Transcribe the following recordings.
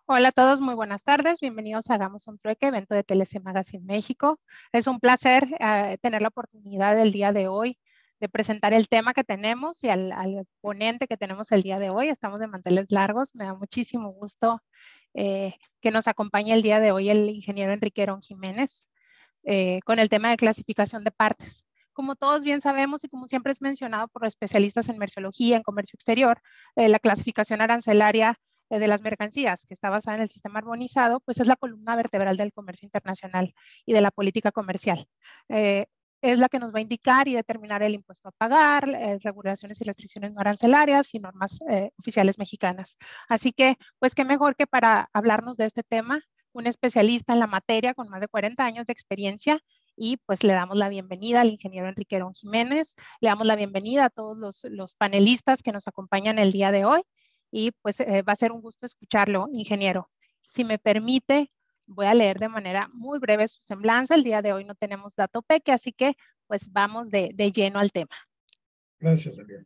Hola a todos, muy buenas tardes. Bienvenidos a Hagamos un Trueque, evento de TLC Magazine México. Es un placer tener la oportunidad del día de hoy de presentar el tema que tenemos y al ponente que tenemos el día de hoy. Estamos de manteles largos. Me da muchísimo gusto que nos acompañe el día de hoy el ingeniero Enrique Herón Jiménez con el tema de clasificación de partes. Como todos bien sabemos y como siempre es mencionado por los especialistas en merciología, en comercio exterior, la clasificación arancelaria de las mercancías, que está basada en el sistema armonizado, pues es la columna vertebral del comercio internacional y de la política comercial. Es la que nos va a indicar y determinar el impuesto a pagar, regulaciones y restricciones no arancelarias y normas oficiales mexicanas. Así que, pues qué mejor que para hablarnos de este tema, un especialista en la materia con más de 40 años de experiencia, y pues le damos la bienvenida al ingeniero Enrique Herón Jiménez, le damos la bienvenida a todos los panelistas que nos acompañan el día de hoy y pues va a ser un gusto escucharlo, ingeniero. Si me permite, voy a leer de manera muy breve su semblanza. El día de hoy no tenemos dato peque, así que pues vamos de lleno al tema. Gracias, Elian.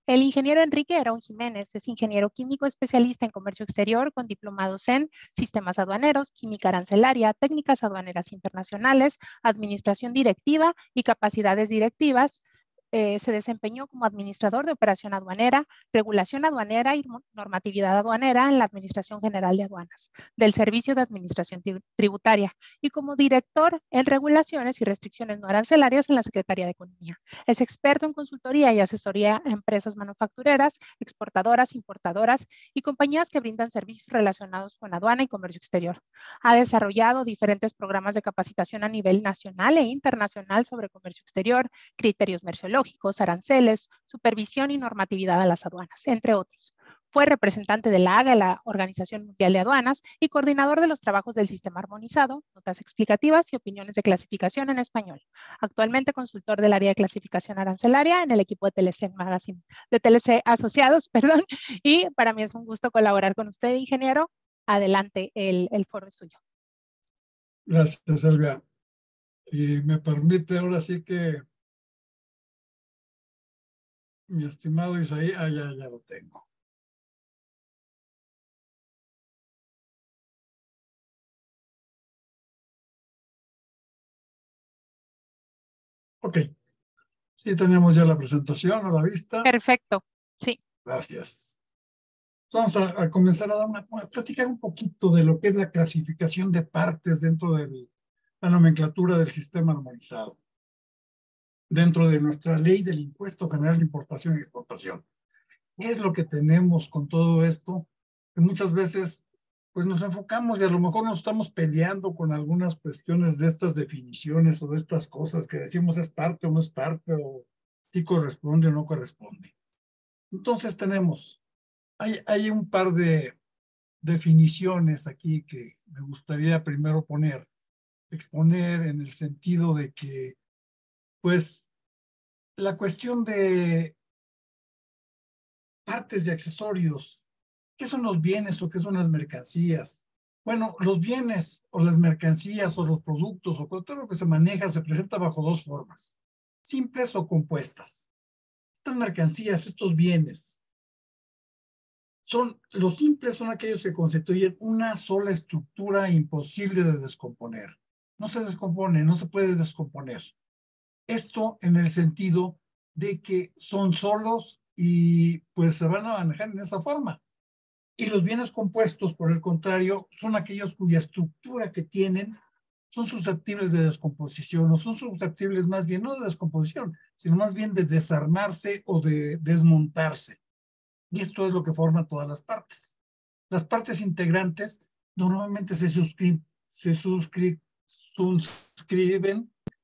El ingeniero Enrique Herón Jiménez es ingeniero químico especialista en comercio exterior con diplomados en sistemas aduaneros, química arancelaria, técnicas aduaneras internacionales, administración directiva y capacidades directivas. Se desempeñó como administrador de operación aduanera, regulación aduanera y normatividad aduanera en la Administración General de Aduanas, del Servicio de Administración Tributaria, y como director en regulaciones y restricciones no arancelarias en la Secretaría de Economía. Es experto en consultoría y asesoría a empresas manufactureras, exportadoras, importadoras y compañías que brindan servicios relacionados con aduana y comercio exterior. Ha desarrollado diferentes programas de capacitación a nivel nacional e internacional sobre comercio exterior, criterios merciológicos, aranceles, supervisión y normatividad a las aduanas, entre otros. Fue representante de la AGA, la Organización Mundial de Aduanas, y coordinador de los trabajos del sistema armonizado, notas explicativas y opiniones de clasificación en español. Actualmente consultor del área de clasificación arancelaria en el equipo de TLC Magazine, de TLC Asociados, perdón, y para mí es un gusto colaborar con usted, ingeniero. Adelante, el foro es suyo. Gracias, Elvia. Y me permite ahora sí que mi estimado Isaí, ya lo tengo. Ok, sí tenemos ya la presentación a la vista. Perfecto, sí. Gracias. Vamos a comenzar a platicar un poquito de lo que es la clasificación de partes dentro de la nomenclatura del sistema armonizado, dentro de nuestra ley del impuesto general de importación y exportación. ¿Qué es lo que tenemos con todo esto? Que muchas veces pues nos enfocamos y a lo mejor nos estamos peleando con algunas cuestiones de estas definiciones o de estas cosas que decimos es parte o no es parte o si corresponde o no corresponde. Entonces hay un par de definiciones aquí que me gustaría primero exponer en el sentido de que pues la cuestión de partes y accesorios. ¿Qué son los bienes o qué son las mercancías? Bueno, los bienes o las mercancías o los productos o todo lo que se maneja se presenta bajo dos formas, simples o compuestas. Estas mercancías, estos bienes, los simples son aquellos que constituyen una sola estructura imposible de descomponer. No se descompone, no se puede descomponer. Esto en el sentido de que son solos y pues se van a manejar en esa forma. Y los bienes compuestos, por el contrario, son aquellos cuya estructura que tienen son susceptibles de descomposición, o son susceptibles más bien no de descomposición, sino más bien de desarmarse o de desmontarse. Y esto es lo que forma todas las partes. Las partes integrantes normalmente se suscriben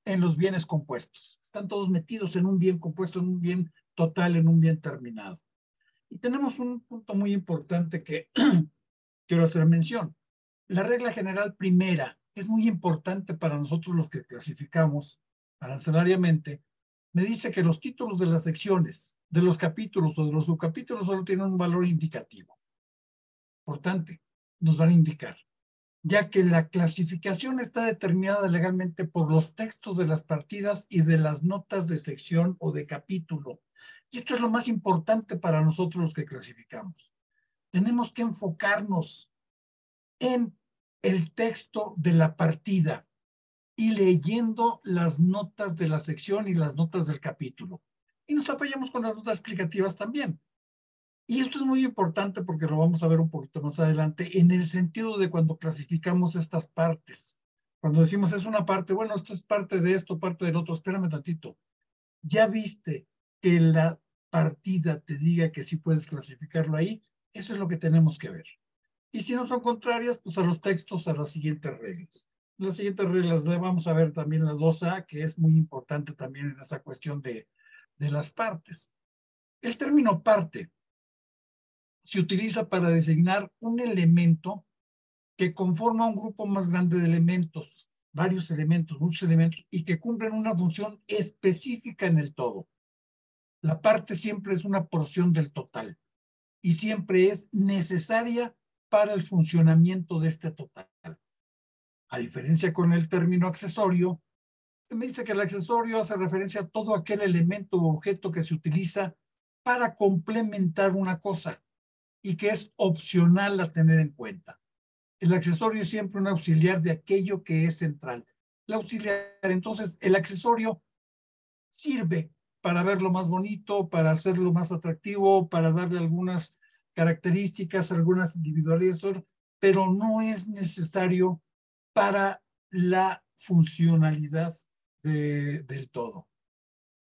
en los bienes compuestos. Están todos metidos en un bien compuesto, en un bien total, en un bien terminado. Y tenemos un punto muy importante que quiero hacer mención. La regla general primera es muy importante para nosotros los que clasificamos arancelariamente. Me dice que los títulos de las secciones, de los capítulos o de los subcapítulos solo tienen un valor indicativo. Importante, nos van a indicar, ya que la clasificación está determinada legalmente por los textos de las partidas y de las notas de sección o de capítulo. Y esto es lo más importante para nosotros los que clasificamos. Tenemos que enfocarnos en el texto de la partida y leyendo las notas de la sección y las notas del capítulo. Y nos apoyamos con las notas explicativas también. Y esto es muy importante porque lo vamos a ver un poquito más adelante en el sentido de cuando clasificamos estas partes. Cuando decimos es una parte, bueno, esto es parte de esto, parte del otro, espérame tantito. ¿Ya viste que la partida te diga que sí puedes clasificarlo ahí? Eso es lo que tenemos que ver. Y si no son contrarias, pues a los textos, a las siguientes reglas. Las siguientes reglas vamos a ver también la 2A, que es muy importante también en esa cuestión de las partes. El término parte se utiliza para designar un elemento que conforma un grupo más grande de elementos, varios elementos, muchos elementos, y que cumplen una función específica en el todo. La parte siempre es una porción del total y siempre es necesaria para el funcionamiento de este total. A diferencia con el término accesorio, me dice que el accesorio hace referencia a todo aquel elemento o objeto que se utiliza para complementar una cosa y que es opcional a tener en cuenta. El accesorio es siempre un auxiliar de aquello que es central. El auxiliar, entonces, el accesorio sirve para verlo más bonito, para hacerlo más atractivo, para darle algunas características, algunas individualidades, pero no es necesario para la funcionalidad del todo.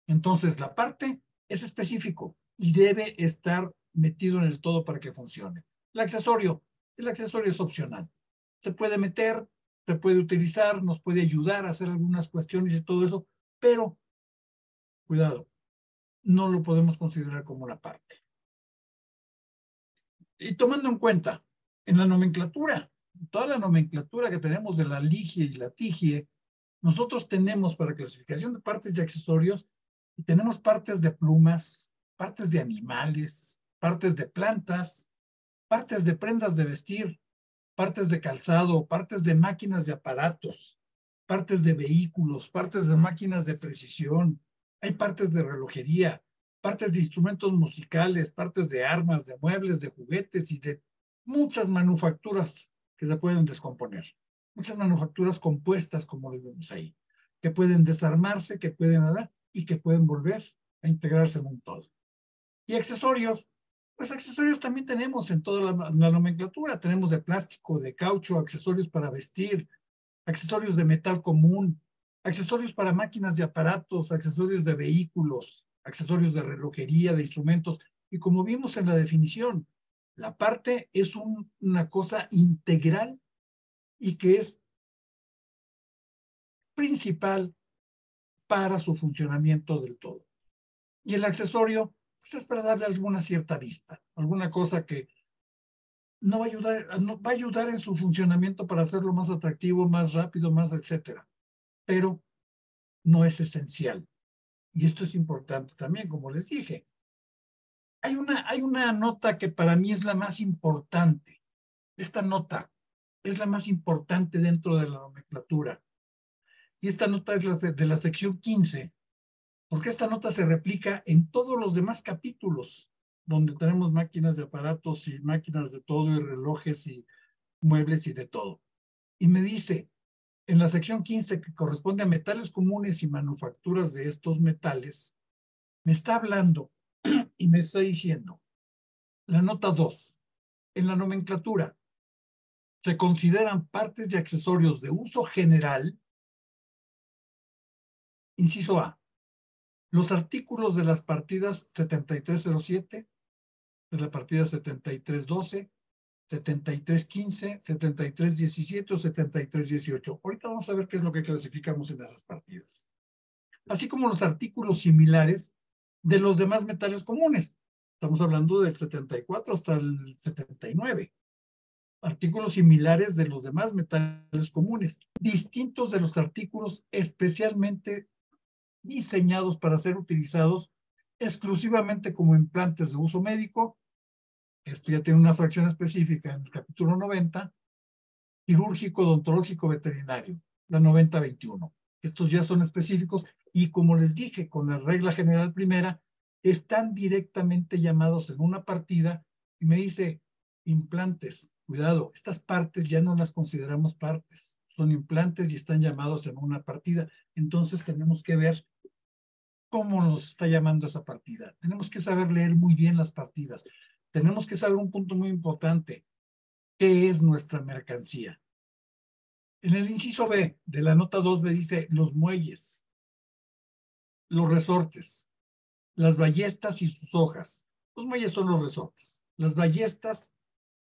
Entonces, la parte es específico y debe estar metido en el todo para que funcione. El accesorio es opcional. Se puede meter, se puede utilizar, nos puede ayudar a hacer algunas cuestiones y todo eso, pero cuidado, no lo podemos considerar como una parte. Y tomando en cuenta, en la nomenclatura, toda la nomenclatura que tenemos de la LIGIE y la TIGIE, nosotros tenemos para clasificación de partes y accesorios, tenemos partes de plumas, partes de animales, partes de plantas, partes de prendas de vestir, partes de calzado, partes de máquinas de aparatos, partes de vehículos, partes de máquinas de precisión, hay partes de relojería, partes de instrumentos musicales, partes de armas, de muebles, de juguetes y de muchas manufacturas que se pueden descomponer. Muchas manufacturas compuestas, como lo vemos ahí, que pueden desarmarse, que pueden hablar y que pueden volver a integrarse en un todo. Y accesorios, pues accesorios también tenemos en toda la nomenclatura. Tenemos de plástico, de caucho, accesorios para vestir, accesorios de metal común, accesorios para máquinas de aparatos, accesorios de vehículos, accesorios de relojería, de instrumentos. Y como vimos en la definición, la parte es una cosa integral y que es principal para su funcionamiento del todo. Y el accesorio, pues es para darle alguna cierta vista, alguna cosa que no va a ayudar en su funcionamiento para hacerlo más atractivo, más rápido, más etcétera. Pero no es esencial. Y esto es importante también, como les dije. Hay una nota que para mí es la más importante. Esta nota es la más importante dentro de la nomenclatura. Y esta nota es de la sección 15, porque esta nota se replica en todos los demás capítulos, donde tenemos máquinas de aparatos y máquinas de todo y relojes y muebles y de todo. Y me dice, en la sección 15, que corresponde a metales comunes y manufacturas de estos metales, me está hablando y me está diciendo, la nota 2, en la nomenclatura, se consideran partes y accesorios de uso general, inciso A, los artículos de las partidas 7307, de la partida 7312, 7315, 7317 o 7318. Ahorita vamos a ver qué es lo que clasificamos en esas partidas. Así como los artículos similares de los demás metales comunes. Estamos hablando del 74 hasta el 79. Artículos similares de los demás metales comunes, distintos de los artículos especialmente diseñados para ser utilizados exclusivamente como implantes de uso médico. Esto ya tiene una fracción específica en el capítulo 90, quirúrgico, odontológico, veterinario, la 9021. Estos ya son específicos y como les dije, con la regla general primera, están directamente llamados en una partida y me dice implantes, Cuidado, estas partes ya no las consideramos partes, son implantes y están llamados en una partida. Entonces tenemos que ver cómo nos está llamando esa partida. Tenemos que saber leer muy bien las partidas. Tenemos que saber un punto muy importante. ¿Qué es nuestra mercancía? En el inciso B de la nota 2B dice los muelles, los resortes, las ballestas y sus hojas. Los muelles son los resortes. Las ballestas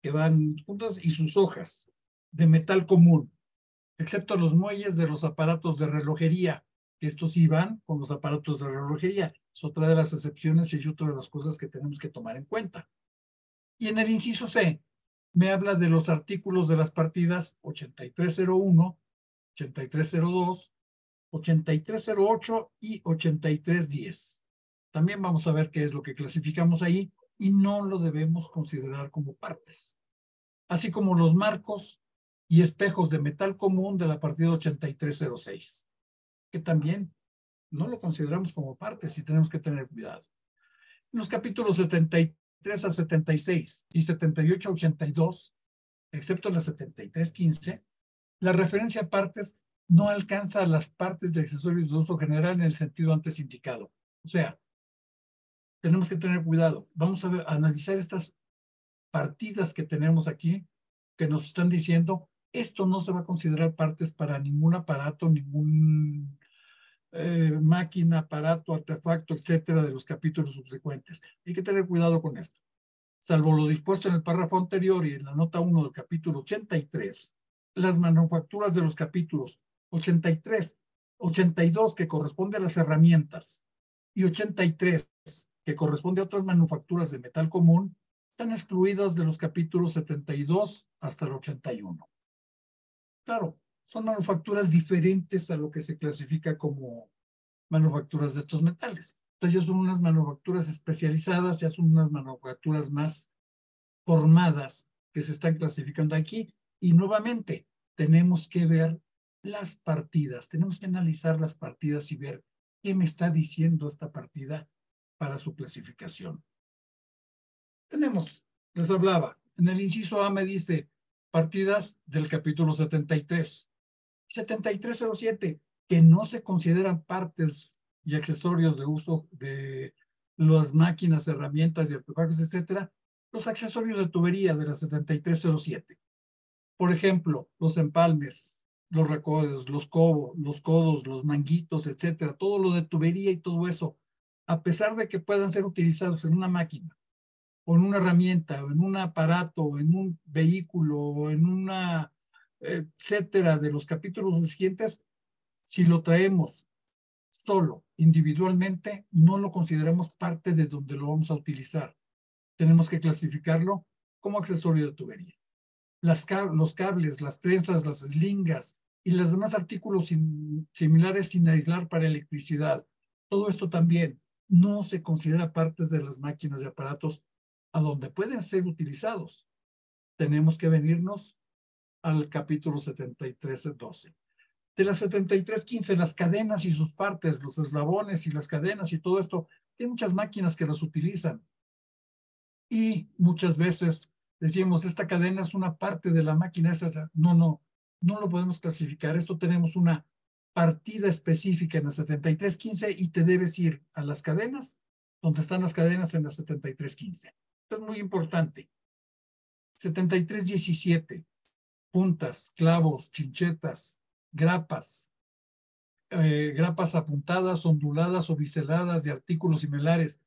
que van juntas y sus hojas de metal común, excepto los muelles de los aparatos de relojería. Estos sí van con los aparatos de relojería. Es otra de las excepciones y es otra de las cosas que tenemos que tomar en cuenta. Y en el inciso C me habla de los artículos de las partidas 8301, 8302, 8308 y 8310. También vamos a ver qué es lo que clasificamos ahí y no lo debemos considerar como partes. Así como los marcos y espejos de metal común de la partida 8306, que también no lo consideramos como partes y tenemos que tener cuidado. En los capítulos 73 a 76 y 78 a 82, excepto la 7315, la referencia a partes no alcanza a las partes de accesorios de uso general en el sentido antes indicado. O sea, tenemos que tener cuidado. Vamos a analizar estas partidas que tenemos aquí, que nos están diciendo, esto no se va a considerar partes para ningún aparato, ningún máquina, aparato, artefacto, etcétera, de los capítulos subsecuentes. Hay que tener cuidado con esto. Salvo lo dispuesto en el párrafo anterior y en la nota 1 del capítulo 83, las manufacturas de los capítulos 83, 82, que corresponde a las herramientas, y 83, que corresponde a otras manufacturas de metal común, están excluidas de los capítulos 72 hasta el 81. Claro, son manufacturas diferentes a lo que se clasifica como manufacturas de estos metales. Entonces ya son unas manufacturas especializadas, ya son unas manufacturas más formadas que se están clasificando aquí. Y nuevamente, tenemos que ver las partidas, tenemos que analizar las partidas y ver qué me está diciendo esta partida para su clasificación. Tenemos, les hablaba, en el inciso A me dice partidas del capítulo 73. 7307, que no se consideran partes y accesorios de uso de las máquinas, herramientas y artefactos, etcétera, los accesorios de tubería de la 7307. Por ejemplo, los empalmes, los recodos, los codos, los manguitos, etcétera, todo lo de tubería y todo eso, a pesar de que puedan ser utilizados en una máquina, o en una herramienta, o en un aparato, o en un vehículo, o en una, etcétera, de los capítulos siguientes, si lo traemos solo, individualmente, no lo consideramos parte de donde lo vamos a utilizar. Tenemos que clasificarlo como accesorio de tubería. Los cables, las trenzas, las eslingas y los demás artículos similares sin aislar para electricidad. Todo esto también no se considera partes de las máquinas y aparatos a donde pueden ser utilizados. Tenemos que venirnos al capítulo 73.12. De la 73.15, las cadenas y sus partes, los eslabones y las cadenas y todo esto, hay muchas máquinas que las utilizan. Y muchas veces decimos, esta cadena es una parte de la máquina. No lo podemos clasificar. Esto tenemos una partida específica en la 73.15 y te debes ir a las cadenas, donde están las cadenas en la 73.15. Esto es muy importante. 73.17, puntas, clavos, chinchetas, grapas, grapas apuntadas, onduladas o biseladas de artículos similares.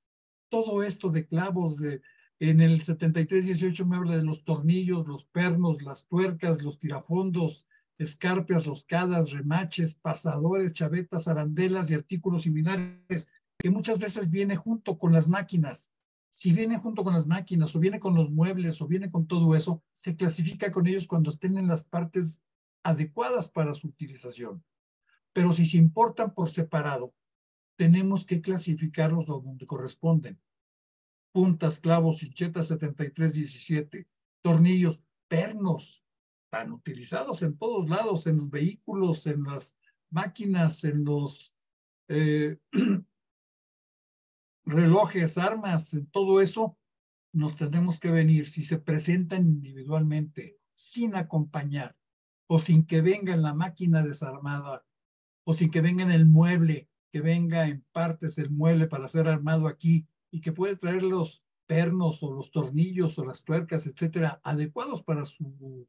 Todo esto de clavos, en el 73.18 me habla de los tornillos, los pernos, las tuercas, los tirafondos, escarpias, roscadas, remaches, pasadores, chavetas, arandelas y artículos similares, que muchas veces viene junto con las máquinas. Si viene junto con las máquinas, o viene con los muebles, o viene con todo eso, se clasifica con ellos cuando estén en las partes adecuadas para su utilización. Pero si se importan por separado, tenemos que clasificarlos donde corresponden. Puntas, clavos, hinchetas 73.17, tornillos, pernos, tan utilizados en todos lados, en los vehículos, en las máquinas, en los relojes, armas, en todo eso, nos tenemos que venir, si se presentan individualmente, sin acompañar, o sin que venga en la máquina desarmada, o sin que venga en el mueble, que venga en partes el mueble para ser armado aquí, y que puede traer los pernos o los tornillos o las tuercas, etcétera, adecuados para su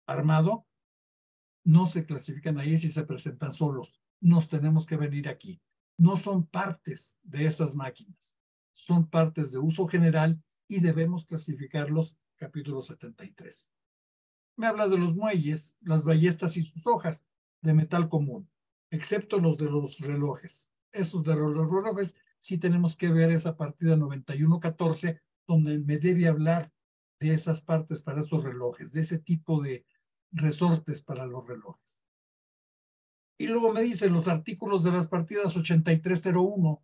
armado, no se clasifican ahí si se presentan solos. Nos tenemos que venir aquí. No son partes de esas máquinas, son partes de uso general y debemos clasificarlos, capítulo 73. Me habla de los muelles, las ballestas y sus hojas de metal común, excepto los de los relojes. Estos de los relojes sí tenemos que ver esa partida 9114, donde me debe hablar de esas partes para esos relojes, de ese tipo de resortes para los relojes. Y luego me dicen los artículos de las partidas 8301,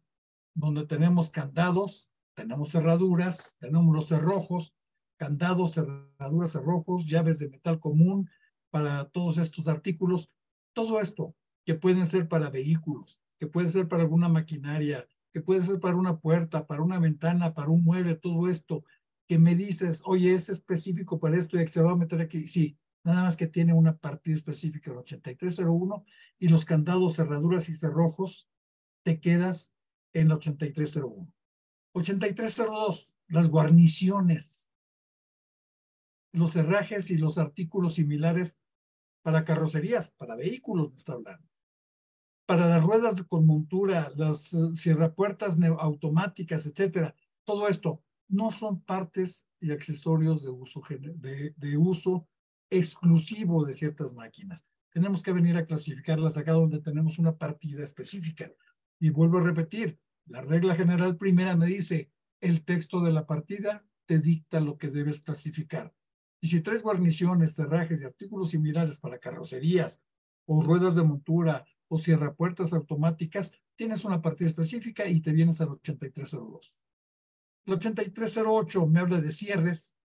donde tenemos candados, tenemos cerraduras, tenemos los cerrojos, candados, cerraduras, cerrojos, llaves de metal común para todos estos artículos. Todo esto que pueden ser para vehículos, que puede ser para alguna maquinaria, que puede ser para una puerta, para una ventana, para un mueble, todo esto que me dices, oye, es específico para esto y se va a meter aquí. Sí, nada más que tiene una partida específica, el 8301, y los candados, cerraduras y cerrojos, te quedas en el 8301. 8302, las guarniciones, los herrajes y los artículos similares para carrocerías, para vehículos, me está hablando. Para las ruedas con montura, las cierrapuertas automáticas, etcétera. Todo esto no son partes y accesorios de uso exclusivo de ciertas máquinas. Tenemos que venir a clasificarlas acá donde tenemos una partida específica. Y vuelvo a repetir, la regla general primera me dice, el texto de la partida te dicta lo que debes clasificar. Y si traes guarniciones, cerrajes y artículos similares para carrocerías o ruedas de montura o cierrapuertas automáticas, tienes una partida específica y te vienes al 8302. El 8308 me habla de cierres,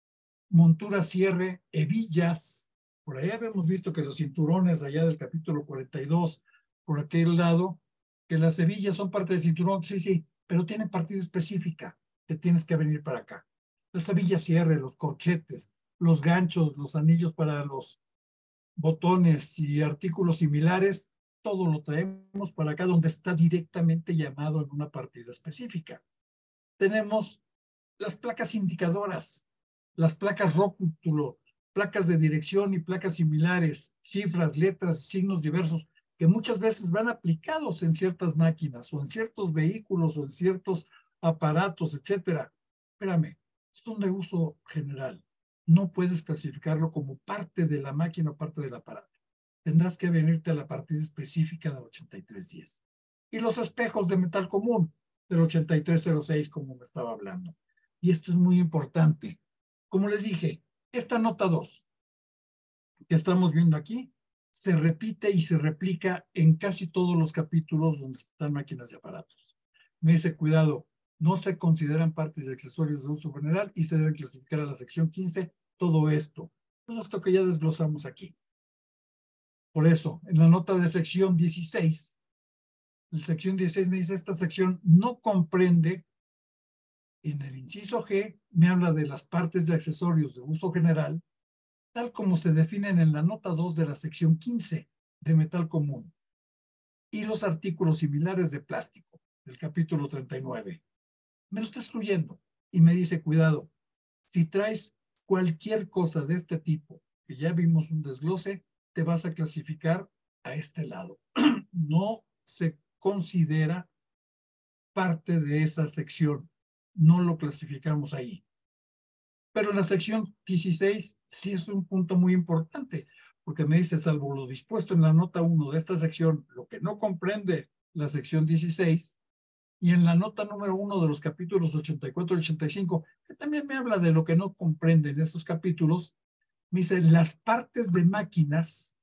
montura, cierre, hebillas. Por ahí habíamos visto que los cinturones allá del capítulo 42, por aquel lado, que las hebillas son parte del cinturón, sí, sí, pero tienen partida específica, te tienes que venir para acá. Las hebillas cierre, los corchetes, los ganchos, los anillos para los botones y artículos similares, todo lo traemos para acá donde está directamente llamado en una partida específica. Tenemos las placas indicadoras, las placas rótulo, placas de dirección y placas similares, cifras, letras, signos diversos, que muchas veces van aplicados en ciertas máquinas o en ciertos vehículos o en ciertos aparatos, etcétera. Espérame, son de uso general. No puedes clasificarlo como parte de la máquina o parte del aparato. Tendrás que venirte a la partida específica del 8310. Y los espejos de metal común del 8306, como me estaba hablando. Y esto es muy importante. Como les dije, esta nota 2 que estamos viendo aquí se repite y se replica en casi todos los capítulos donde están máquinas y aparatos. Me dice, cuidado, no se consideran partes y accesorios de uso general y se deben clasificar a la sección 15 todo esto. Pues esto que ya desglosamos aquí. Por eso, en la nota de sección 16, la sección 16 me dice, esta sección no comprende, en el inciso G, me habla de las partes de accesorios de uso general, tal como se definen en la nota 2 de la sección 15 de metal común, y los artículos similares de plástico, del capítulo 39. Me lo está excluyendo y me dice, cuidado, si traes cualquier cosa de este tipo, que ya vimos un desglose, te vas a clasificar a este lado. No se considera parte de esa sección. No lo clasificamos ahí. Pero en la sección 16 sí es un punto muy importante, porque me dice, salvo lo dispuesto en la nota 1 de esta sección, lo que no comprende la sección 16, y en la nota número 1 de los capítulos 84 y 85, que también me habla de lo que no comprenden estos capítulos, me dice, las partes de máquinas,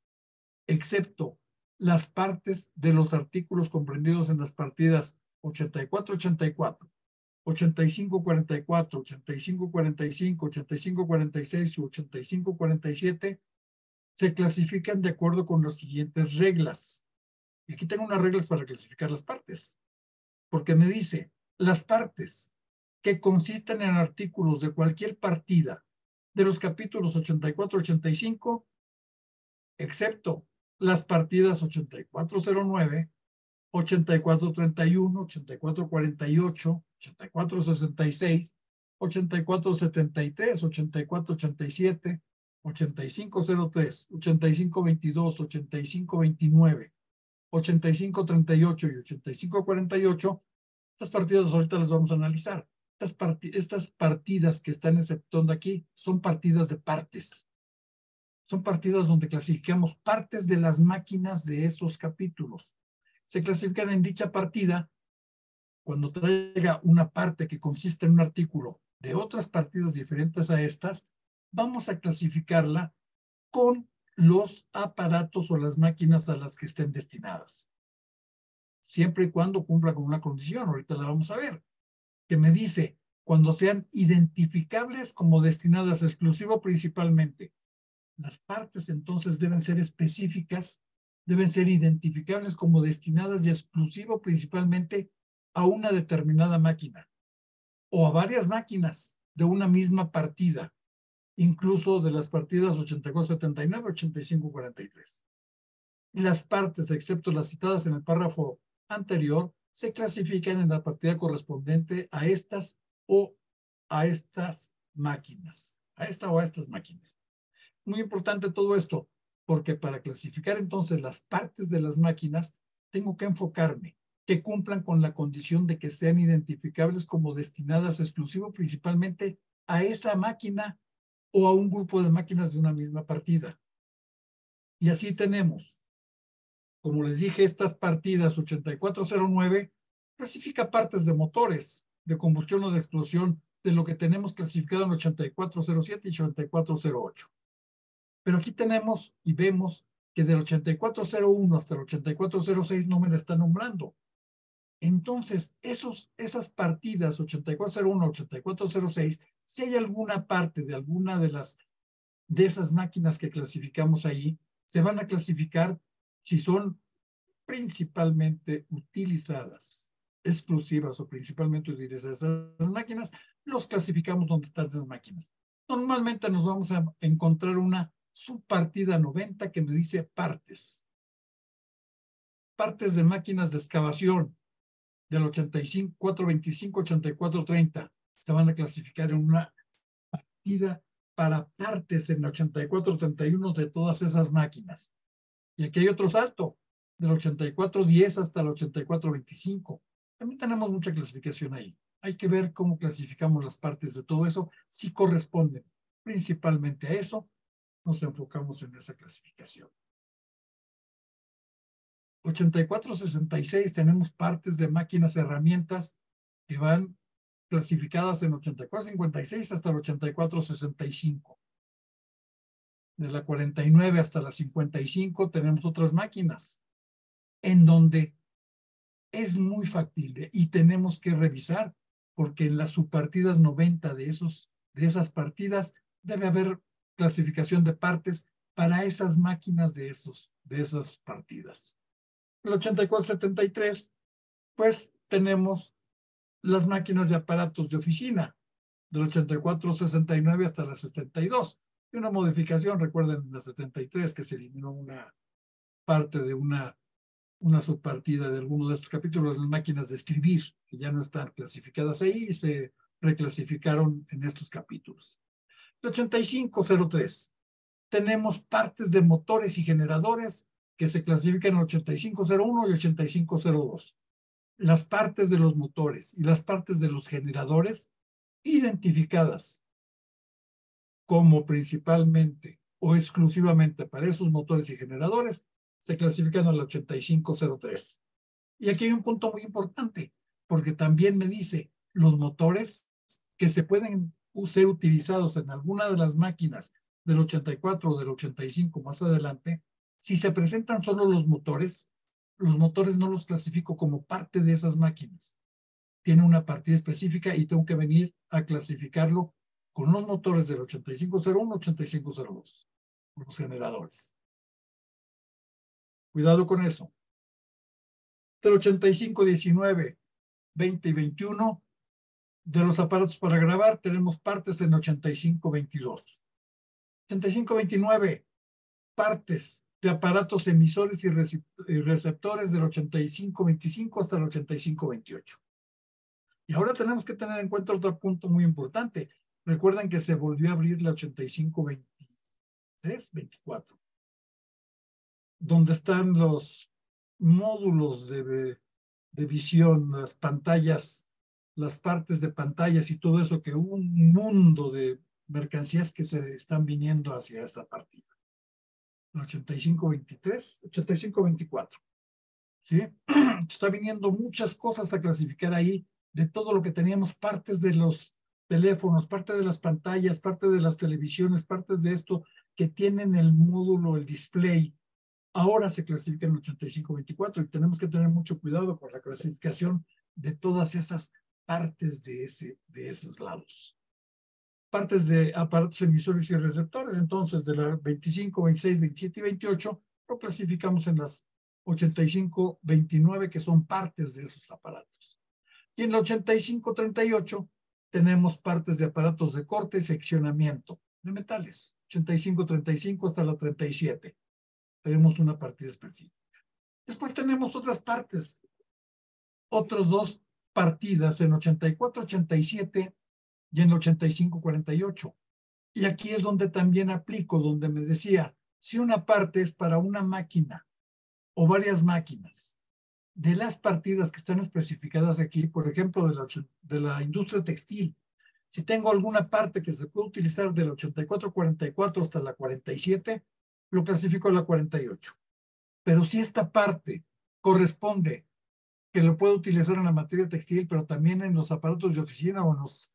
excepto las partes de los artículos comprendidos en las partidas 84-84, 85-44, 85-45, 85-46 y 85-47, se clasifican de acuerdo con las siguientes reglas. Y aquí tengo unas reglas para clasificar las partes, porque me dice, las partes que consisten en artículos de cualquier partida de los capítulos 84-85, excepto las partidas 8409, 8431, 8448, 8466, 8473, 8487, 8503, 8522, 8529, 8538 y 8548. Estas partidas ahorita las vamos a analizar. Estas partidas que están exceptuando aquí son partidas de partes. Son partidas donde clasificamos partes de las máquinas de esos capítulos. Se clasifican en dicha partida cuando traiga una parte que consiste en un artículo de otras partidas diferentes a estas, vamos a clasificarla con los aparatos o las máquinas a las que estén destinadas. Siempre y cuando cumpla con una condición, ahorita la vamos a ver, que me dice cuando sean identificables como destinadas exclusivo principalmente. Las partes entonces deben ser específicas, deben ser identificables como destinadas y exclusivo principalmente a una determinada máquina o a varias máquinas de una misma partida, incluso de las partidas 8479, 8543. Las partes, excepto las citadas en el párrafo anterior, se clasifican en la partida correspondiente a estas o a estas máquinas, a esta o a estas máquinas. Muy importante todo esto, porque para clasificar entonces las partes de las máquinas, tengo que enfocarme que cumplan con la condición de que sean identificables como destinadas exclusivo principalmente a esa máquina o a un grupo de máquinas de una misma partida. Y así tenemos, como les dije, estas partidas 8409 clasifica partes de motores de combustión o de explosión de lo que tenemos clasificado en 8407 y 8408. Pero aquí tenemos y vemos que del 8401 hasta el 8406 no me la está nombrando. Entonces, esas partidas 8401, 8406, si hay alguna parte de alguna de esas máquinas que clasificamos ahí, se van a clasificar si son principalmente utilizadas, exclusivas o principalmente utilizadas esas máquinas, los clasificamos donde están esas máquinas. Normalmente nos vamos a encontrar una subpartida 90 que me dice partes. Partes de máquinas de excavación del 85, 425, 84, 30 se van a clasificar en una partida para partes en el 84, 31 de todas esas máquinas. Y aquí hay otro salto, del 84, 10 hasta el 84, 25. También tenemos mucha clasificación ahí. Hay que ver cómo clasificamos las partes de todo eso, si corresponden principalmente a eso. Nos enfocamos en esa clasificación. 8466 tenemos partes de máquinas, herramientas que van clasificadas en 8456 hasta el 8465. De la 49 hasta la 55 tenemos otras máquinas en donde es muy factible y tenemos que revisar porque en las subpartidas 90 de esas partidas debe haber clasificación de partes para esas máquinas de esas partidas. El 8473, pues tenemos las máquinas de aparatos de oficina, del 8469 hasta la 72. Y una modificación, recuerden, en la 73, que se eliminó una parte de una subpartida de alguno de estos capítulos, las máquinas de escribir, que ya no están clasificadas ahí y se reclasificaron en estos capítulos. El 8503, tenemos partes de motores y generadores que se clasifican en 8501 y 8502. Las partes de los motores y las partes de los generadores identificadas como principalmente o exclusivamente para esos motores y generadores se clasifican al 8503. Y aquí hay un punto muy importante, porque también me dice los motores que se pueden ser utilizados en alguna de las máquinas del 84 o del 85 más adelante. Si se presentan solo los motores no los clasifico como parte de esas máquinas. Tiene una partida específica y tengo que venir a clasificarlo con los motores del 8501, 8502, los generadores. Cuidado con eso. Del 85, 19, 20 y 21 de los aparatos para grabar, tenemos partes en 8522. 8529, partes de aparatos emisores y receptores del 8525 hasta el 8528. Y ahora tenemos que tener en cuenta otro punto muy importante. Recuerden que se volvió a abrir la 8523-24, donde están los módulos de visión, las pantallas, las partes de pantallas y todo eso, que un mundo de mercancías que se están viniendo hacia esa partida. 8523, 8524. ¿Sí? Está viniendo muchas cosas a clasificar ahí, de todo lo que teníamos, partes de los teléfonos, parte de las pantallas, parte de las televisiones, partes de esto que tienen el módulo, el display. Ahora se clasifica en 8524 y tenemos que tener mucho cuidado con la clasificación de todas esas partes de esos lados. Partes de aparatos emisores y receptores, entonces de la 25, 26, 27 y 28 lo clasificamos en las 85, 29, que son partes de esos aparatos. Y en la 85, 38 tenemos partes de aparatos de corte y seccionamiento de metales. 85, 35 hasta la 37. Tenemos una partida específica. Después tenemos otras partes, otras dos partidas en 84, 87 y en 85, 48. Y aquí es donde también aplico, donde me decía, si una parte es para una máquina o varias máquinas, de las partidas que están especificadas aquí, por ejemplo, de la industria textil, si tengo alguna parte que se puede utilizar de la 84, 44 hasta la 47, lo clasifico a la 48. Pero si esta parte corresponde, que lo puedo utilizar en la materia textil, pero también en los aparatos de oficina o en los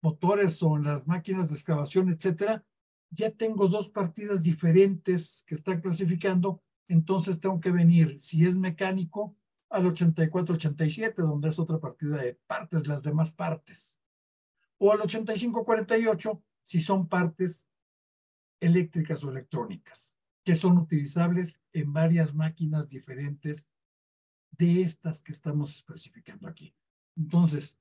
motores o en las máquinas de excavación, etcétera, ya tengo dos partidas diferentes que están clasificando, entonces tengo que venir, si es mecánico, al 84-87, donde es otra partida de partes, las demás partes. O al 85-48, si son partes eléctricas o electrónicas, que son utilizables en varias máquinas diferentes de estas que estamos especificando aquí. Entonces,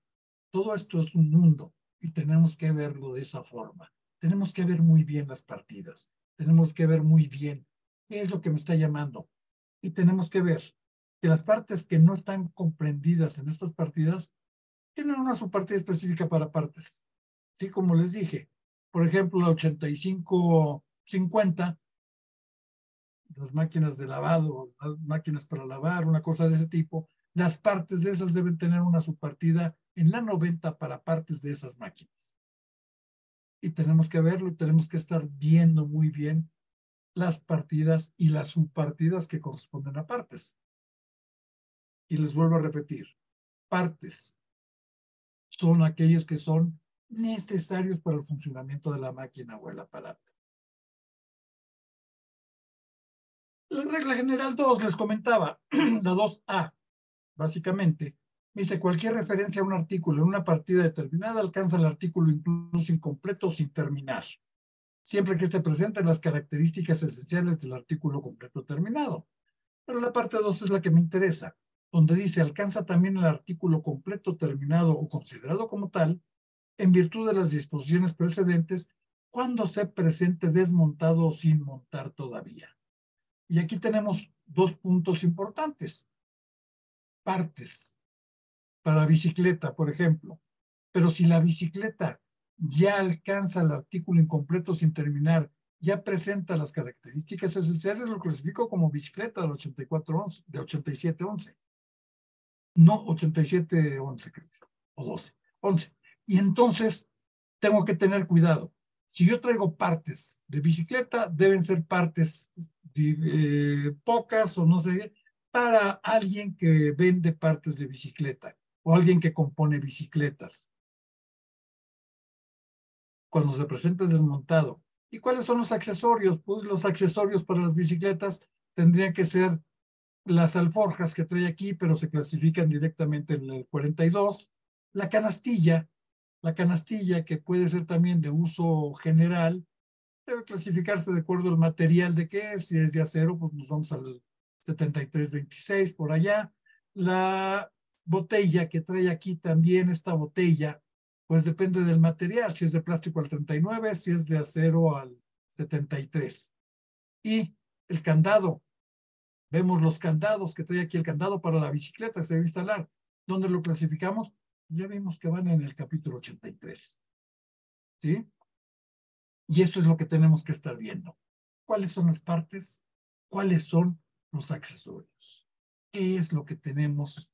todo esto es un mundo y tenemos que verlo de esa forma. Tenemos que ver muy bien las partidas. Tenemos que ver muy bien qué es lo que me está llamando. Y tenemos que ver que las partes que no están comprendidas en estas partidas tienen una subpartida específica para partes. Sí, como les dije, por ejemplo, la 8550, las máquinas de lavado, las máquinas para lavar, una cosa de ese tipo, las partes de esas deben tener una subpartida en la 90 para partes de esas máquinas. Y tenemos que verlo y tenemos que estar viendo muy bien las partidas y las subpartidas que corresponden a partes. Y les vuelvo a repetir, partes son aquellos que son necesarios para el funcionamiento de la máquina o el aparato. La regla general 2 les comentaba, la 2A, básicamente, dice cualquier referencia a un artículo en una partida determinada alcanza el artículo incluso incompleto sin terminar, siempre que esté presente las características esenciales del artículo completo terminado. Pero la parte 2 es la que me interesa, donde dice alcanza también el artículo completo terminado o considerado como tal, en virtud de las disposiciones precedentes, cuando se presente desmontado o sin montar todavía. Y aquí tenemos dos puntos importantes. Partes para bicicleta, por ejemplo. Pero si la bicicleta ya alcanza el artículo incompleto sin terminar, ya presenta las características esenciales, lo clasifico como bicicleta del 8411, de 8711. No, 8711, creo que, o 12, 11. Y entonces tengo que tener cuidado. Si yo traigo partes de bicicleta, deben ser partes pocas o no sé, para alguien que vende partes de bicicleta o alguien que compone bicicletas. Cuando se presente desmontado. ¿Y cuáles son los accesorios? Pues los accesorios para las bicicletas tendrían que ser las alforjas que trae aquí, pero se clasifican directamente en el 42. La canastilla que puede ser también de uso general, debe clasificarse de acuerdo al material de que es. Si es de acero, pues nos vamos al 7326 por allá. La botella que trae aquí también, esta botella Pues depende del material, si es de plástico al 39, si es de acero al 73. Y el candado, vemos los candados que trae aquí, el candado para la bicicleta se debe instalar. ¿Dónde lo clasificamos? Ya vimos que van en el capítulo 83. ¿Sí? Y eso es lo que tenemos que estar viendo. ¿Cuáles son las partes? ¿Cuáles son los accesorios? ¿Qué es lo que tenemos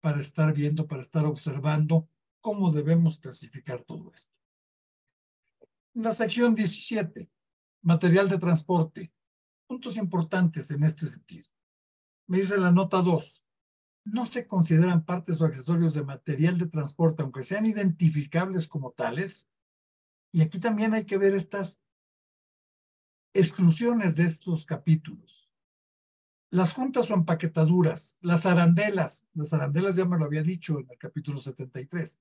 para estar viendo, para estar observando? ¿Cómo debemos clasificar todo esto? En la sección 17, material de transporte. Puntos importantes en este sentido. Me dice la nota 2. No se consideran partes o accesorios de material de transporte, aunque sean identificables como tales. Y aquí también hay que ver estas exclusiones de estos capítulos. Las juntas o empaquetaduras, las arandelas ya me lo había dicho en el capítulo 73,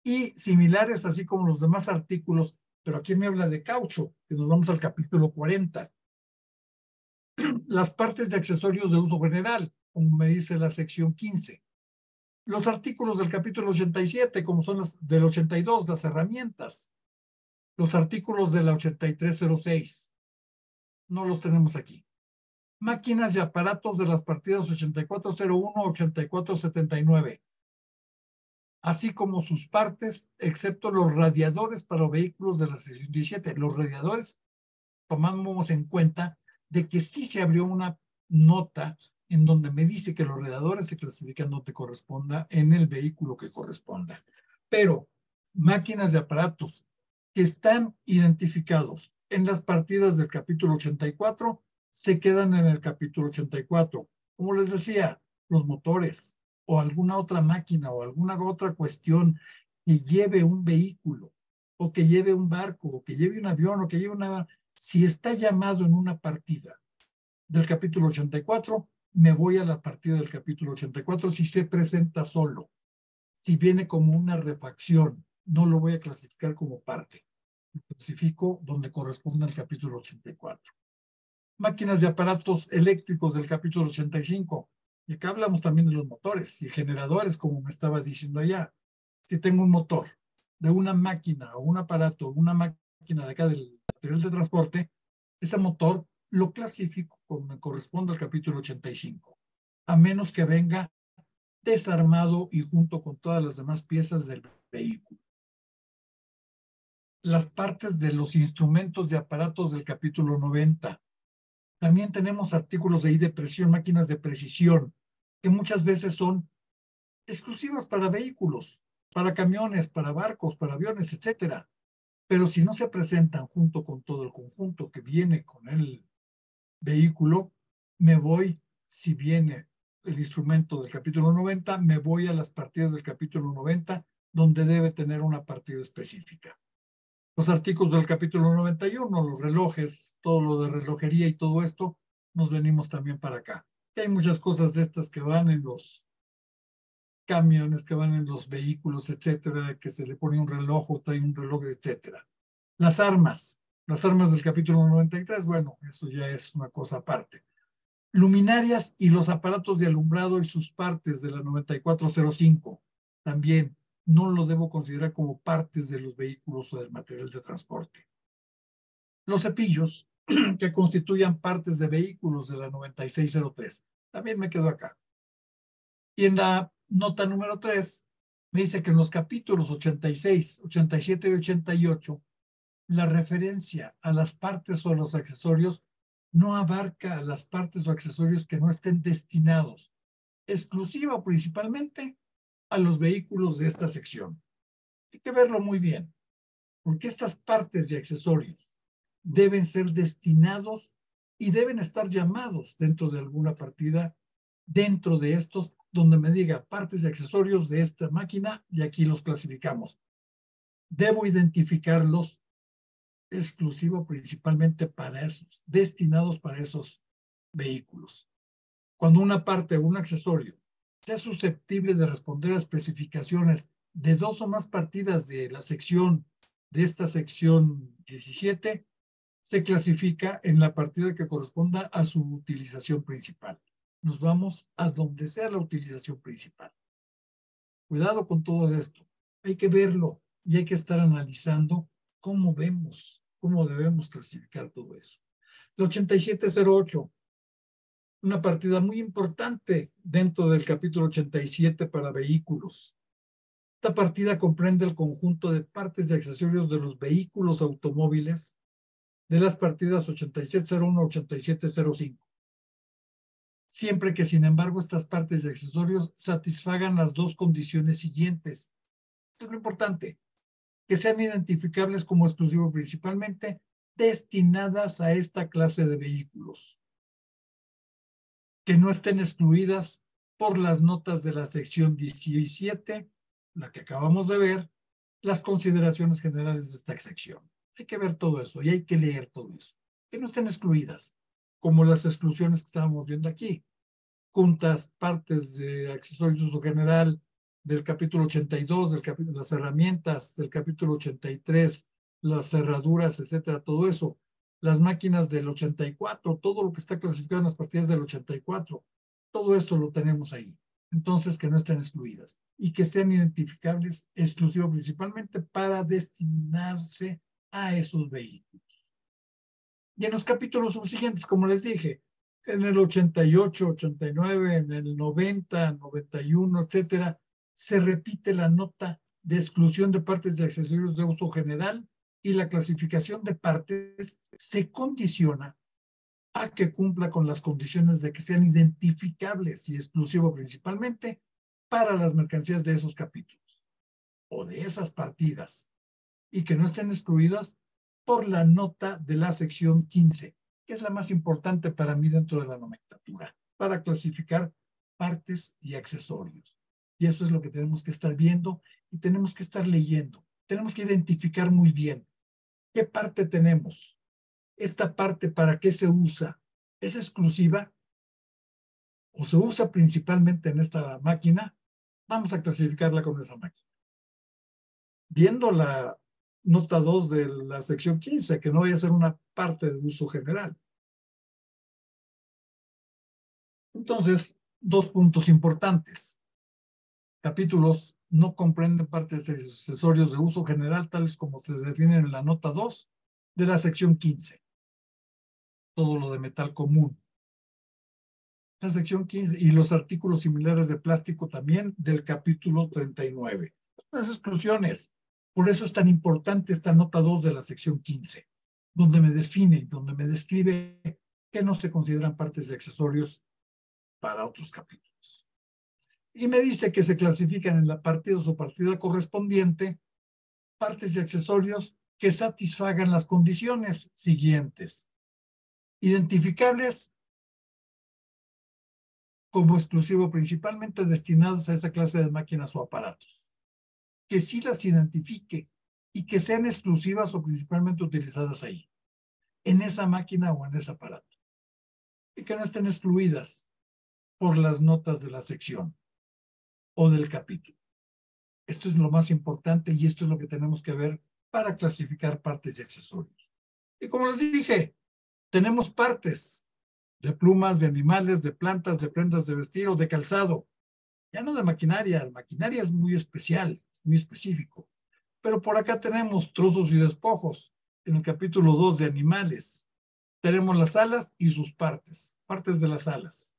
y similares, así como los demás artículos, pero aquí me habla de caucho, que nos vamos al capítulo 40. Las partes de accesorios de uso general, como me dice la sección 15. Los artículos del capítulo 87, como son las del 82, las herramientas. Los artículos de la 8306. No los tenemos aquí. Máquinas y aparatos de las partidas 8401 a 8479, así como sus partes, excepto los radiadores para los vehículos de la sección 17. Los radiadores, tomamos en cuenta de que sí se abrió una nota en donde me dice que los radiadores se clasifican donde corresponda en el vehículo que corresponda. Pero máquinas y aparatos que están identificados en las partidas del capítulo 84 se quedan en el capítulo 84. Como les decía, los motores o alguna otra máquina o alguna otra cuestión que lleve un vehículo o que lleve un barco o que lleve un avión o que lleve una... Si está llamado en una partida del capítulo 84, me voy a la partida del capítulo 84 si se presenta solo. Si viene como una refacción, no lo voy a clasificar como parte. Lo clasifico donde corresponde al capítulo 84. Máquinas y aparatos eléctricos del capítulo 85. Y acá hablamos también de los motores y generadores, como me estaba diciendo allá. Si tengo un motor de una máquina o un aparato, una máquina de acá del material de transporte, ese motor lo clasifico como me corresponde al capítulo 85, a menos que venga desarmado y junto con todas las demás piezas del vehículo. Las partes de los instrumentos y aparatos del capítulo 90. También tenemos artículos de presión, máquinas de precisión, que muchas veces son exclusivas para vehículos, para camiones, para barcos, para aviones, etcétera. Pero si no se presentan junto con todo el conjunto que viene con el vehículo, me voy, si viene el instrumento del capítulo 90, me voy a las partidas del capítulo 90, donde debe tener una partida específica. Los artículos del capítulo 91, los relojes, todo lo de relojería y todo esto, nos venimos también para acá. Y hay muchas cosas de estas que van en los camiones, que van en los vehículos, etcétera, que se le pone un reloj o trae un reloj, etcétera. Las armas del capítulo 93, bueno, eso ya es una cosa aparte. Luminarias y los aparatos de alumbrado y sus partes de la 9405, también no lo debo considerar como partes de los vehículos o del material de transporte. Los cepillos que constituyan partes de vehículos de la 9603, también me quedo acá. Y en la nota número 3, me dice que en los capítulos 86, 87 y 88, la referencia a las partes o los accesorios no abarca a las partes o accesorios que no estén destinados exclusiva o principalmente a los vehículos de esta sección. Hay que verlo muy bien, porque estas partes y accesorios deben ser destinados y deben estar llamados dentro de alguna partida, dentro de estos, donde me diga partes y accesorios de esta máquina y aquí los clasificamos. Debo identificarlos exclusivo principalmente para esos, destinados para esos vehículos. Cuando una parte o un accesorio sea susceptible de responder a especificaciones de dos o más partidas de la sección, de esta sección 17, se clasifica en la partida que corresponda a su utilización principal. Nos vamos a donde sea la utilización principal. Cuidado con todo esto. Hay que verlo y hay que estar analizando cómo debemos clasificar todo eso. El 8708, una partida muy importante dentro del capítulo 87 para vehículos. Esta partida comprende el conjunto de partes y accesorios de los vehículos automóviles de las partidas 8701 a 8705. Siempre que, sin embargo, estas partes y accesorios satisfagan las dos condiciones siguientes. Esto es lo importante, que sean identificables como exclusivo principalmente destinadas a esta clase de vehículos, que no estén excluidas por las notas de la sección 17, la que acabamos de ver, las consideraciones generales de esta sección. Hay que ver todo eso y hay que leer todo eso, que no estén excluidas, como las exclusiones que estábamos viendo aquí. Juntas, partes de accesorios de uso general del capítulo 82, las herramientas del capítulo 83, las cerraduras, etcétera, todo eso. Las máquinas del 84, todo lo que está clasificado en las partidas del 84, todo eso lo tenemos ahí. Entonces, que no estén excluidas y que sean identificables exclusivos principalmente para destinarse a esos vehículos. Y en los capítulos subsiguientes, como les dije, en el 88, 89, en el 90, 91, etcétera, se repite la nota de exclusión de partes y accesorios de uso general y la clasificación de partes se condiciona a que cumpla con las condiciones de que sean identificables y exclusivos principalmente para las mercancías de esos capítulos o de esas partidas y que no estén excluidas por la nota de la sección 15, que es la más importante para mí dentro de la nomenclatura, para clasificar partes y accesorios. Y eso es lo que tenemos que estar viendo y tenemos que estar leyendo. Tenemos que identificar muy bien qué parte tenemos. Esta parte, ¿para qué se usa? ¿Es exclusiva o se usa principalmente en esta máquina? Vamos a clasificarla con esa máquina. Viendo la nota 2 de la sección 15, que no vaya a ser una parte de uso general. Entonces, dos puntos importantes. Capítulos no comprenden partes y accesorios de uso general, tales como se definen en la nota 2 de la sección 15. Todo lo de metal común. La sección 15 y los artículos similares de plástico también del capítulo 39. Las exclusiones. Por eso es tan importante esta nota 2 de la sección 15, donde me define, donde me describe que no se consideran partes y accesorios para otros capítulos. Y me dice que se clasifican en la partida o partida correspondiente partes y accesorios que satisfagan las condiciones siguientes. Identificables como exclusivo principalmente destinados a esa clase de máquinas o aparatos. Que sí las identifique y que sean exclusivas o principalmente utilizadas ahí, en esa máquina o en ese aparato. Y que no estén excluidas por las notas de la sección o del capítulo. Esto es lo más importante y esto es lo que tenemos que ver para clasificar partes y accesorios. Y como les dije, tenemos partes de plumas, de animales, de plantas, de prendas de vestir o de calzado. Ya no de maquinaria, la maquinaria es muy especial, es muy específico. Pero por acá tenemos trozos y despojos. En el capítulo 2 de animales, tenemos las alas y sus partes, partes de las alas.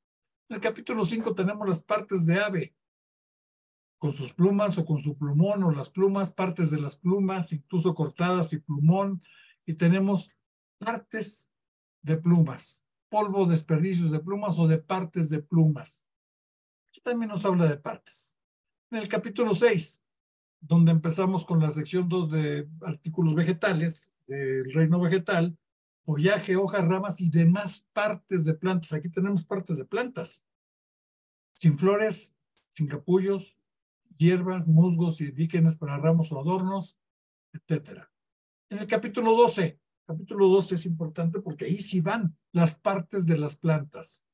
En el capítulo 5 tenemos las partes de ave, con sus plumas o con su plumón o las plumas, partes de las plumas, incluso cortadas y plumón. Y tenemos partes de plumas, polvo, desperdicios de plumas o de partes de plumas. Aquí también nos habla de partes. En el capítulo 6, donde empezamos con la sección 2 de artículos vegetales, del reino vegetal, follaje, hojas, ramas y demás partes de plantas. Aquí tenemos partes de plantas, sin flores, sin capullos, hierbas, musgos y líquenes para ramos o adornos, etc. En el capítulo 12 es importante porque ahí sí van las partes de las plantas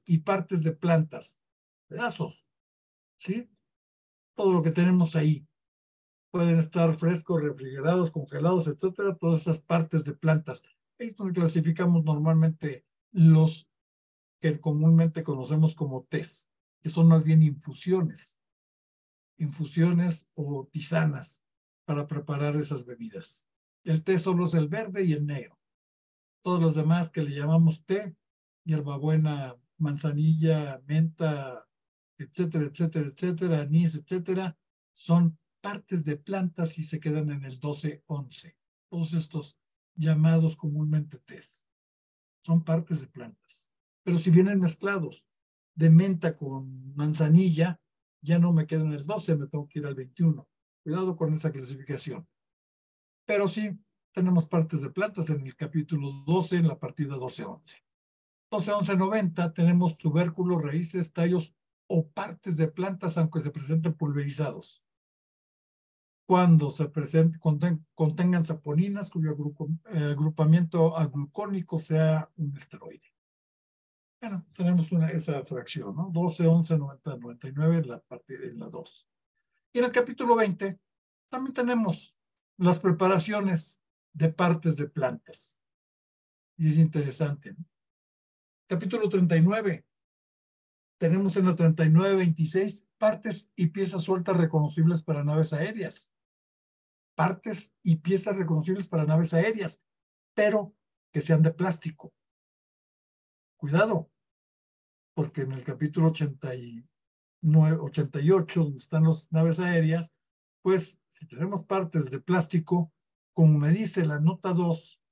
y partes de plantas, pedazos, ¿sí? Todo lo que tenemos ahí. Pueden estar frescos, refrigerados, congelados, etcétera, todas esas partes de plantas. Esto clasificamos normalmente los que comúnmente conocemos como tés, que son más bien infusiones o tisanas para preparar esas bebidas. El té solo es el verde y el negro. Todos los demás que le llamamos té, hierbabuena, manzanilla, menta, etcétera, etcétera, etcétera, anís, etcétera, son partes de plantas y se quedan en el 12-11. Todos estos llamados comúnmente tés son partes de plantas. Pero si vienen mezclados de menta con manzanilla, ya no me quedo en el 12, me tengo que ir al 21. Cuidado con esa clasificación. Pero sí, tenemos partes de plantas en el capítulo 12, en la partida 12-11. 12-11-90 tenemos tubérculos, raíces, tallos o partes de plantas, aunque se presenten pulverizados. Cuando se contengan saponinas, cuyo agrupamiento aglucónico sea un esteroide. Bueno, tenemos esa fracción, ¿no? 12, 11, 90, 99 en la 2. Y en el capítulo 20 también tenemos las preparaciones de partes de plantas. Y es interesante, ¿no? Capítulo 39. Tenemos en la 39-26 partes y piezas sueltas reconocibles para naves aéreas. Partes y piezas reconocibles para naves aéreas, pero que sean de plástico. Cuidado, porque en el capítulo 88, donde están las naves aéreas, pues si tenemos partes de plástico, como me dice la nota 2,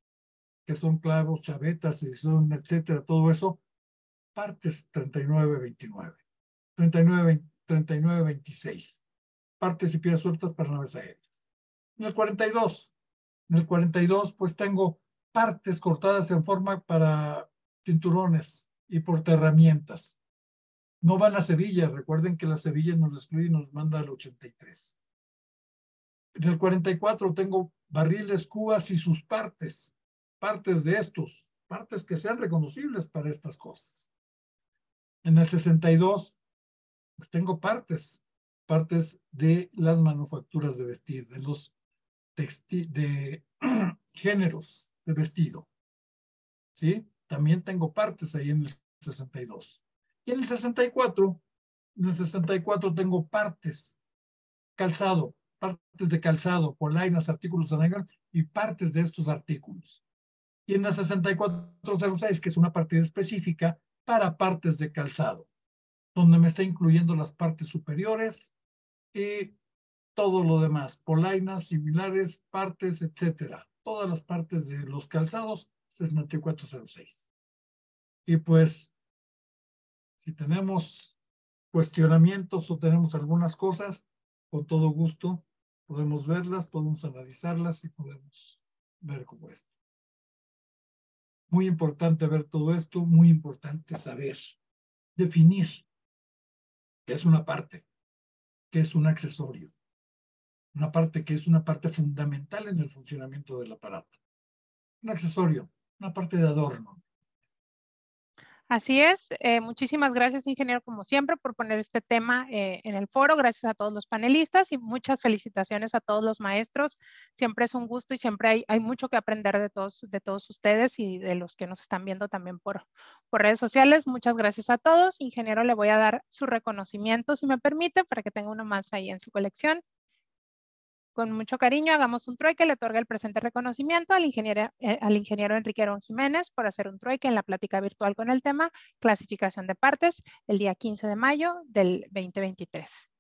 que son clavos, chavetas, etcétera, todo eso, partes 39-29, 39-26, partes y piezas sueltas para naves aéreas. En el 42, pues tengo partes cortadas en forma para cinturones y portaherramientas. No van a Sevilla, recuerden que la Sevilla nos destruye y nos manda al 83. En el 44 tengo barriles, cubas y sus partes de estos, partes que sean reconocibles para estas cosas. En el 62, pues tengo partes de las manufacturas de vestir, de los de géneros de vestido, ¿sí? También tengo partes ahí en el 62. Y en el 64 tengo partes, partes de calzado, polainas, artículos de nylon y partes de estos artículos. Y en la 6406, que es una partida específica para partes de calzado, donde me está incluyendo las partes superiores y todo lo demás, polainas, similares, partes, etcétera. Todas las partes de los calzados, 6406. Y pues, si tenemos cuestionamientos o tenemos algunas cosas, con todo gusto podemos verlas, podemos analizarlas y podemos ver cómo es. Muy importante ver todo esto, muy importante saber, definir qué es una parte, qué es un accesorio, una parte que es una parte fundamental en el funcionamiento del aparato. Un accesorio, una parte de adorno. Así es. Muchísimas gracias, ingeniero, como siempre, por poner este tema en el foro. Gracias a todos los panelistas y muchas felicitaciones a todos los maestros. Siempre es un gusto y siempre hay mucho que aprender de todos ustedes y de los que nos están viendo también por redes sociales. Muchas gracias a todos. Ingeniero, le voy a dar su reconocimiento, si me permite, para que tenga uno más ahí en su colección. Con mucho cariño, hagamos un trueque. Le otorga el presente reconocimiento al ingeniero Enrique Herón Jiménez por hacer un trueque en la plática virtual con el tema clasificación de partes el día 15 de mayo del 2023.